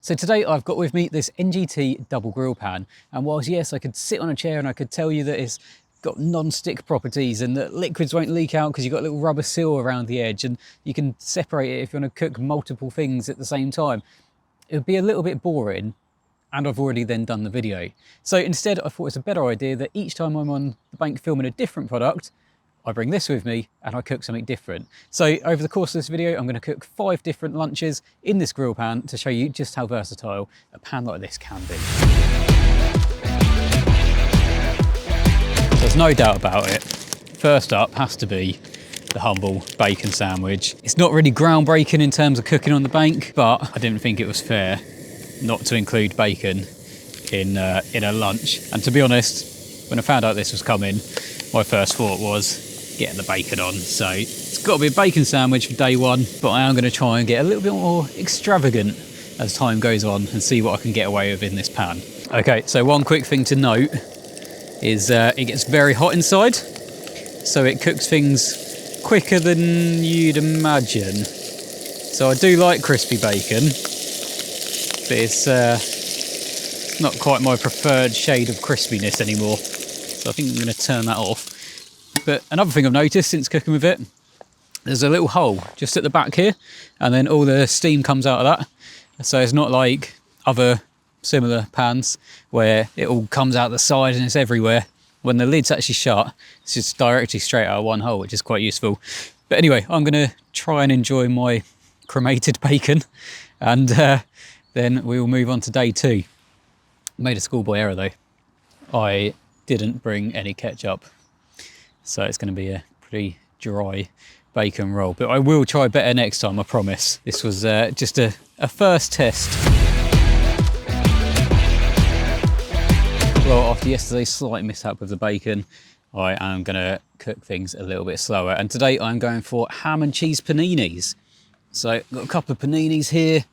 So today I've got with me this NGT Double Grill Pan, and whilst yes I could sit on a chair and I could tell you that it's got non-stick properties and that liquids won't leak out because you've got a little rubber seal around the edge and you can separate it if you want to cook multiple things at the same time, it would be a little bit boring, and I've already then done the video. So instead I thought it's a better idea that each time I'm on the bank filming a different product, I bring this with me and I cook something different. So over the course of this video, I'm going to cook 5 different lunches in this grill pan to show you just how versatile a pan like this can be. There's no doubt about it. First up has to be the humble bacon sandwich. It's not really groundbreaking in terms of cooking on the bank, but I didn't think it was fair not to include bacon in a lunch. And to be honest, when I found out this was coming, my first thought was getting the bacon on. So it's got to be a bacon sandwich for day one, but I am going to try and get a little bit more extravagant as time goes on and see what I can get away with in this pan. Okay, so one quick thing to note is it gets very hot inside, so it cooks things quicker than you'd imagine. So I do like crispy bacon, but it's not quite my preferred shade of crispiness anymore. So I think I'm going to turn that off. But another thing I've noticed since cooking with it, there's a little hole just at the back here, and then all the steam comes out of that. So it's not like other similar pans where it all comes out the side and it's everywhere. When the lid's actually shut, it's just directly straight out of one hole, which is quite useful. But anyway, I'm going to try and enjoy my cremated bacon, and then we will move on to day 2. Made a schoolboy error though. I didn't bring any ketchup, so it's going to be a pretty dry bacon roll, but I will try better next time, I promise. This was just a first test. Well, after yesterday's slight mishap with the bacon, I am going to cook things a little bit slower, and today I'm going for ham and cheese paninis. So I've got a couple of paninis here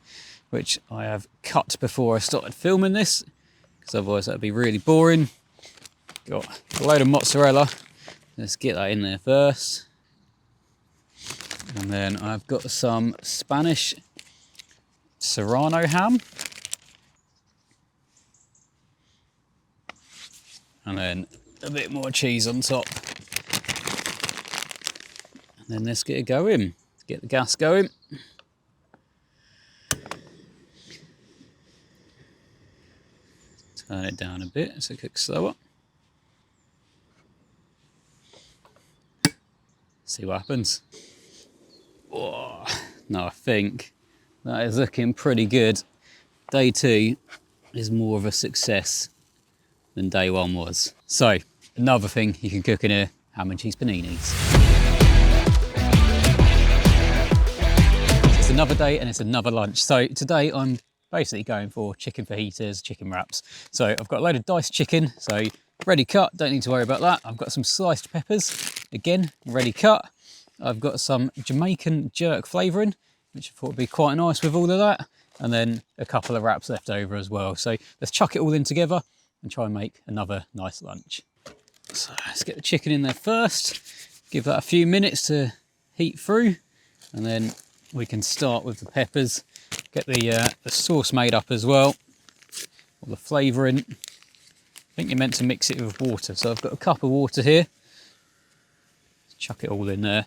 which I have cut before I started filming this, because otherwise that would be really boring. Got a load of mozzarella. Let's get that in there first. And then I've got some Spanish Serrano ham. And then a bit more cheese on top. And then let's get it going. Get the gas going. Turn it down a bit so it cooks slower. See what happens. Oh, no, I think that is looking pretty good. Day 2 is more of a success than day 1 was. So, another thing you can cook in here, ham and cheese paninis. It's another day and it's another lunch. So today I'm basically going for chicken fajitas, chicken wraps. So I've got a load of diced chicken, so ready cut, don't need to worry about that. I've got some sliced peppers, again, ready cut. I've got some Jamaican jerk flavouring, which I thought would be quite nice with all of that. And then a couple of wraps left over as well. So let's chuck it all in together and try and make another nice lunch. So let's get the chicken in there first. Give that a few minutes to heat through. And then we can start with the peppers. Get the sauce made up as well, or the flavouring. I think you're meant to mix it with water, so I've got a cup of water here. Let's chuck it all in there.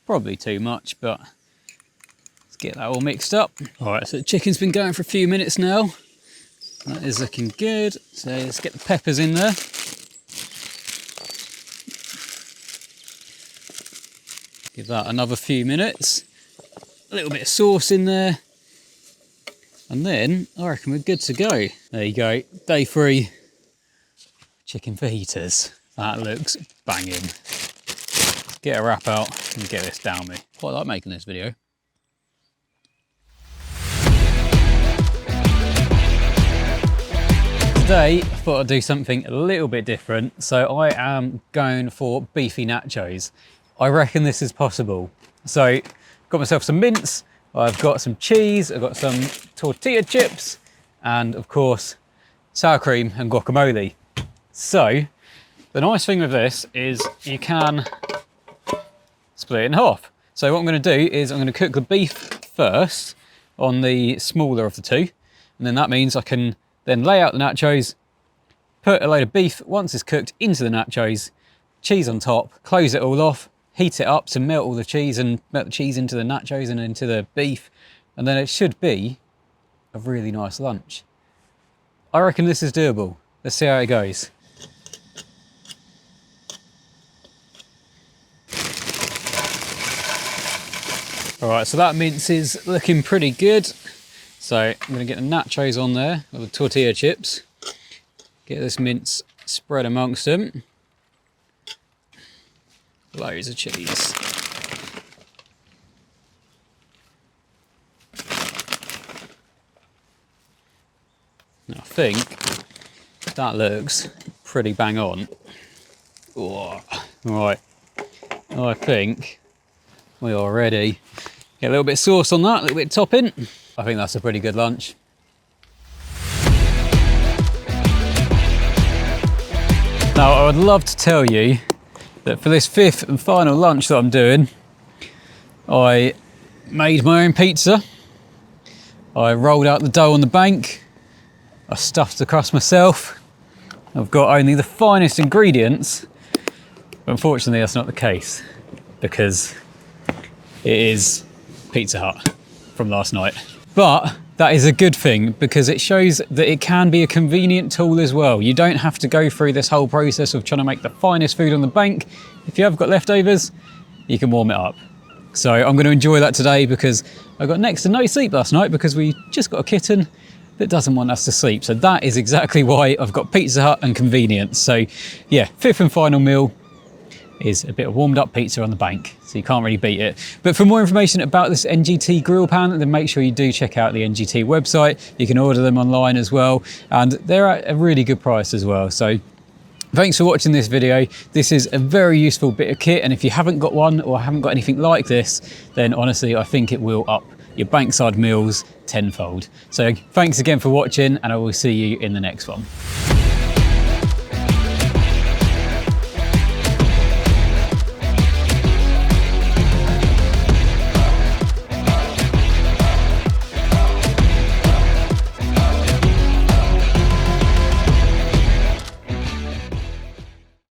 Probably too much, but let's get that all mixed up. All right, so the chicken's been going for a few minutes now. That is looking good. So let's get the peppers in there. Give that another few minutes. A little bit of sauce in there. And then I reckon we're good to go. There you go, day 3, chicken fajitas. That looks banging. Let's get a wrap out and get this down me. Quite like making this video. Today, I thought I'd do something a little bit different. So I am going for beefy nachos. I reckon this is possible. So got myself some mince. I've got some cheese, I've got some tortilla chips, and of course, sour cream and guacamole. So, the nice thing with this is you can split it in half. So what I'm going to do is I'm going to cook the beef first on the smaller of the two, And then that means I can then lay out the nachos, put a load of beef, once it's cooked, into the nachos, cheese on top, close it all off, heat it up to melt all the cheese and melt the cheese into the nachos and into the beef. And then it should be a really nice lunch. I reckon this is doable. Let's see how it goes. All right, so that mince is looking pretty good. So I'm gonna get the nachos on there with the tortilla chips. Get this mince spread amongst them. Loads of cheese. Now I think that looks pretty bang on. Oh, right, I think we are ready. Get a little bit of sauce on that, a little bit of topping. I think that's a pretty good lunch. Now I would love to tell you that for this 5th and final lunch that I'm doing, I made my own pizza. I rolled out the dough on the bank. I stuffed the crust myself. I've got only the finest ingredients, but unfortunately that's not the case because it is Pizza Hut from last night. But that is a good thing because it shows that it can be a convenient tool as well. You don't have to go through this whole process of trying to make the finest food on the bank. If you have got leftovers, you can warm it up. So I'm going to enjoy that today because I got next to no sleep last night because we just got a kitten that doesn't want us to sleep. So that is exactly why I've got Pizza Hut and convenience. So yeah, 5th and final meal is a bit of warmed up pizza on the bank, so you can't really beat it. But for more information about this NGT grill pan, then make sure you do check out the NGT website. You can order them online as well, and they're at a really good price as well. So thanks for watching this video. This is a very useful bit of kit, and if you haven't got one or haven't got anything like this, then honestly, I think it will up your bankside meals tenfold. So thanks again for watching, and I will see you in the next one.